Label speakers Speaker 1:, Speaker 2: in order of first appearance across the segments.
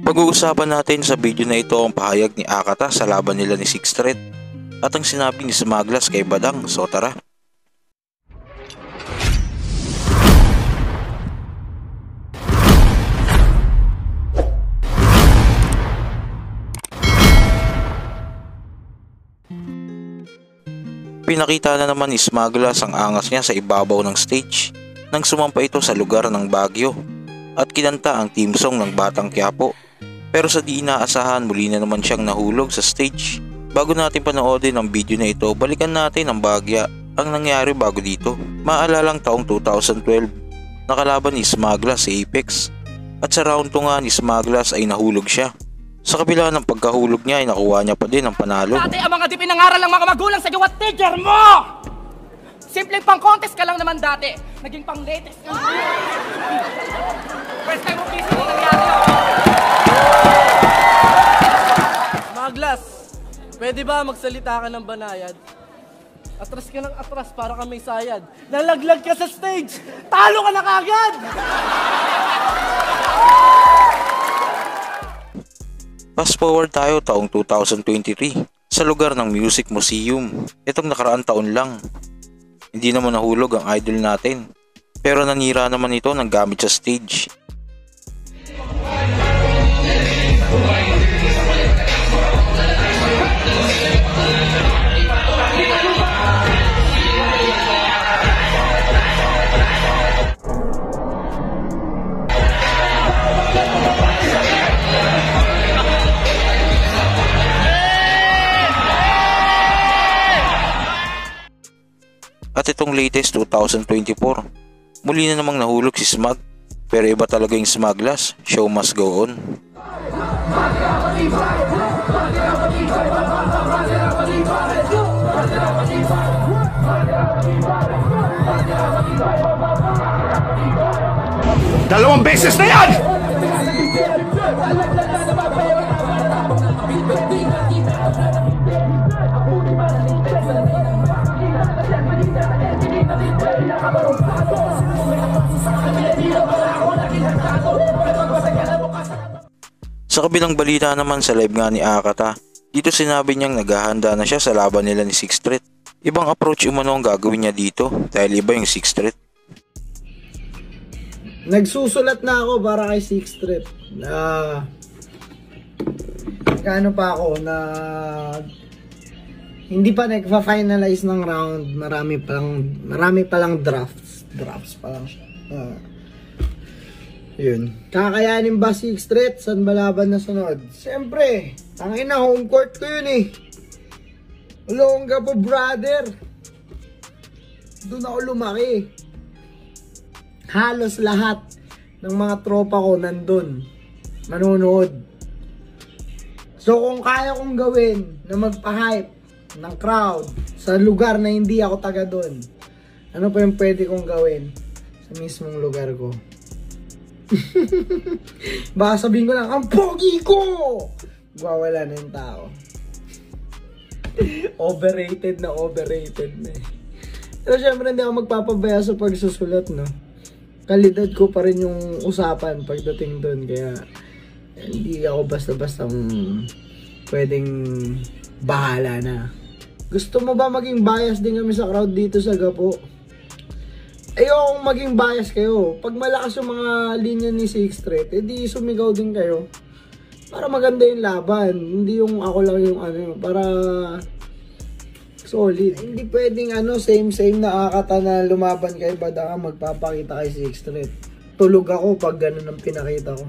Speaker 1: Pag-uusapan natin sa video na ito ang pahayag ni Akata sa laban nila ni Sixth Threat at ang sinabi ni Smaglas kay Badang. So tara. Pinakita na naman ni Smaglas ang angas niya sa ibabaw ng stage nang sumampa ito sa lugar ng Baguio at kinanta ang team song ng Batang Quiapo. Pero sa di inaasahan, muli na naman siyang nahulog sa stage. Bago natin panoodin ang video na ito, balikan natin ang bagya ang nangyari bago dito. Maalalang taong 2012, nakalaban ni Smaglas sa Apex at sa round 2 nga ni Smaglas ay nahulog siya. Sa kabila ng pagkahulog niya ay nakuha niya pa din ang panalo.
Speaker 2: Dati ang mga di pinangaral ng mga magulang sa gawa teacher mo! Simpleng pang contest ka lang naman dati. Naging pang latest ka. First time mo piso na nangyari.
Speaker 3: Smaglas, pwede ba magsalita ka ng banayad? Atras ka ng atras para ka may sayad. Nalaglag ka sa stage! Talo ka na kagad!
Speaker 1: Fast forward tayo taong 2023 sa lugar ng Music Museum. Itong nakaraang taon lang. Hindi naman nahulog ang idol natin, pero nanira naman ito ng gamit sa stage. At itong latest 2024, muli na namang nahulog si Smag, pero iba talaga yung Smaglas, show must go on.
Speaker 4: Dalawang beses na yan!
Speaker 1: Sa kabilang balita naman sa live nga ni Akata, dito sinabi niyang naghahanda na siya sa laban nila ni Sixth Threat. Ibang approach umano ang gagawin niya dito dahil iba yung Sixth Threat.
Speaker 5: Nagsusulat na ako para kay Sixth Threat. Kano pa ako na hindi pa nagfa-finalize ng round, marami pa lang drafts pa lang siya. Yun. Kakayanin ba Sixth Threat? Saan ba laban na sunod? Siyempre, tangina, home court ko yun eh. Olonga po, brother. Doon ako lumaki. Halos lahat ng mga tropa ko nandun. Manonood. So kung kaya kong gawin na magpa-hype ng crowd sa lugar na hindi ako taga doon, ano pa yung pwede kong gawin sa mismong lugar ko? Baka sabihin ko lang, ang pogi ko! Wawala na yung tao. Overrated na eh. Pero syempre hindi ako magpapabaya sa pagsusulat, no? Kalidad ko pa rin yung usapan pagdating doon, kaya hindi ako basta-basta pwedeng bahala na. Gusto mo ba maging bias din kami sa crowd dito sa Gapo? Ayokong maging bias kayo. Pag malakas yung mga linya ni Sixth Threat, edi sumigaw din kayo. Para maganda yung laban. Hindi yung ako lang yung para solid. Hindi pwedeng same na Akata na lumaban kay Badang magpapakita kay Sixth Threat. Tulog ako pag ganun ang pinakita ko.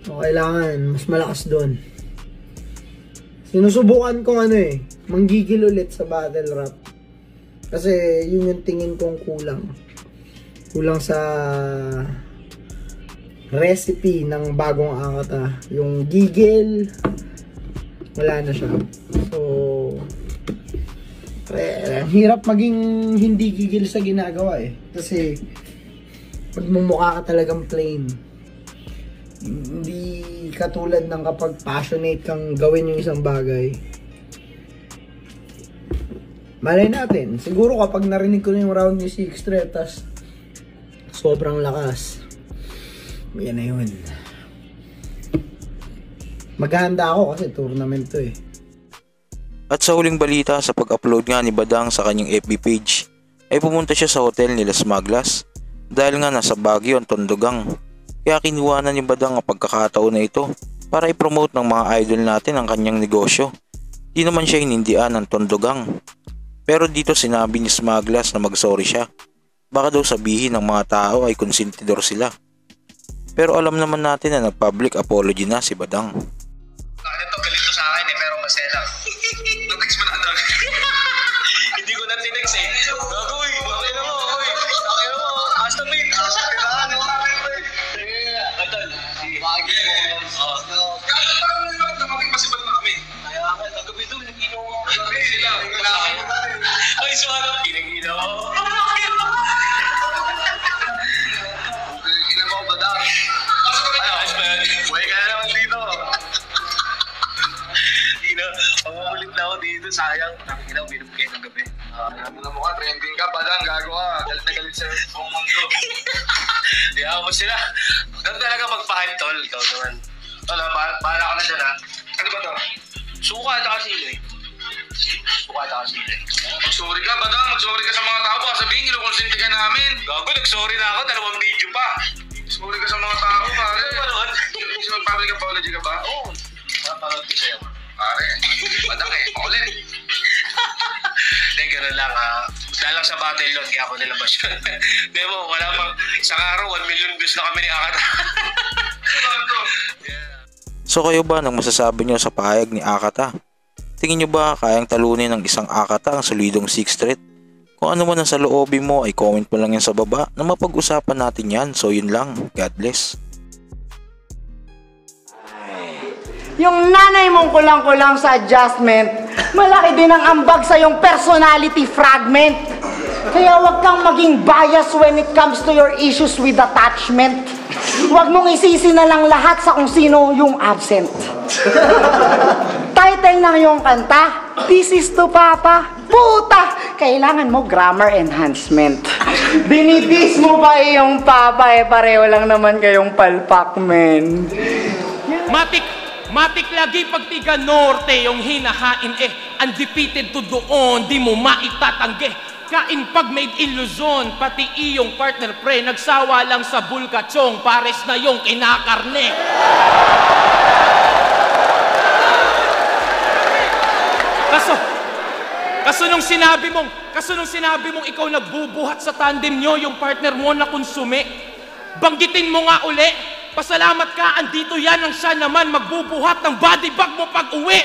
Speaker 5: So, kailangan mas malakas doon. Sinusubukan kong manggigil ulit sa battle rap. Kasi yun yung tingin kong kulang. Kulang sa recipe ng bagong Akata. Yung gigil, wala na siya. So, hirap maging hindi gigil sa ginagawa eh. Kasi, magmumukha ka talagang plain. Hindi katulad ng kapag passionate kang gawin yung isang bagay. Malay natin, siguro kapag narinig ko na yung round ni Sixth Threat, tas sobrang lakas, yan na yun. Maghahanda ako kasi tournament to eh.
Speaker 1: At sa huling balita sa pag-upload nga ni Badang sa kanyang FB page ay pumunta siya sa hotel nila Smaglas dahil nga nasa Baguio ang Tondogang. Kaya kinuha na ni Badang ang pagkakataon na ito para i-promote ng mga idol natin ang kanyang negosyo. Di naman siya hinindian ng Tondogang. Pero dito sinabi ni Smaglas na mag-sorry siya. Baka daw sabihin ng mga tao ay konsentidor sila. Pero alam naman natin na nag-public apology na si Badang.
Speaker 6: Ito, galit to sa akin eh, pero masaya lang. Na-text mo na ito. Hindi ko na tinext eh. Gago eh, okay na mo, okay. Okay na mo, hasta pin. Idol, bagay mo. Kaya parang nila, dumating pa si Badang namin. Kaya nga, nagabi doon, nag-inaw mo. Gabi sila, ay, suwalo, pinag-inaw mo. Inaw mo, Badang. Buhay ka na naman dito. Pangulit na ako dito, sayang. Nakikita ko, binom kayo ng gabi. Ano na mukha, trending ka, Badang, gago ka. Galit na galit sa buong mundo. Diyan mo sila. Ganun talaga magpahal, tol. Ikaw naman. Wala, bahala ka na dyan, ha? Ano ba to? Suka at kasilo eh. Suka at kasilo eh. Mag-sorry ka, Badang. Mag-sorry ka sa mga tao. Sabihin, kinukonsente ka namin. Gago, nag-sorry na ako. 2 video pa. Sorry ka sa mga tao, pare. Ano ba nun? Mag-public apology ka ba? Oo. Napanood ko sa'yo. Pare, Badang eh, makulit. Hindi, gano'n lang ha. Dalang sa battle load, kaya ako nilabas yun. Di mo, wala pang isang araw, 1 million views na kami ni Akata.
Speaker 1: So kayo ba nang masasabi nyo sa pahayag ni Akata? Tingin nyo ba kayang talunin ng isang Akata ang solidong 6th Street? Kung ano man ang sa loobin mo ay comment mo lang yan sa baba na mapag-usapan natin yan. So yun lang, God bless.
Speaker 7: Yung nanay mong kulang-kulang sa adjustment, malaki din ang ambag sa yung personality fragment. Kaya wag kang maging bias when it comes to your issues with attachment. Wag mong isisi na lang lahat sa kung sino yung absent. Title ng yung kanta, This is to Papa. Puta! Kailangan mo grammar enhancement. Dinidis mo ba yung papa pareho lang naman kayong palpak, men.
Speaker 2: Matik lagi pag tiga norte yung hinahain undefeated to doon, di mo maitatanggi. Kain pag made in Luzon, pati iyong partner pre, nagsawa lang sa bulkachong, pares na yung kinakarne. Kaso nung sinabi mong ikaw nagbubuhat sa tandem nyo, yung partner mo na konsume, banggitin mo nga uli, pasalamat ka, andito yan ang siya naman magbubuhat ng body bag mo pag uwi.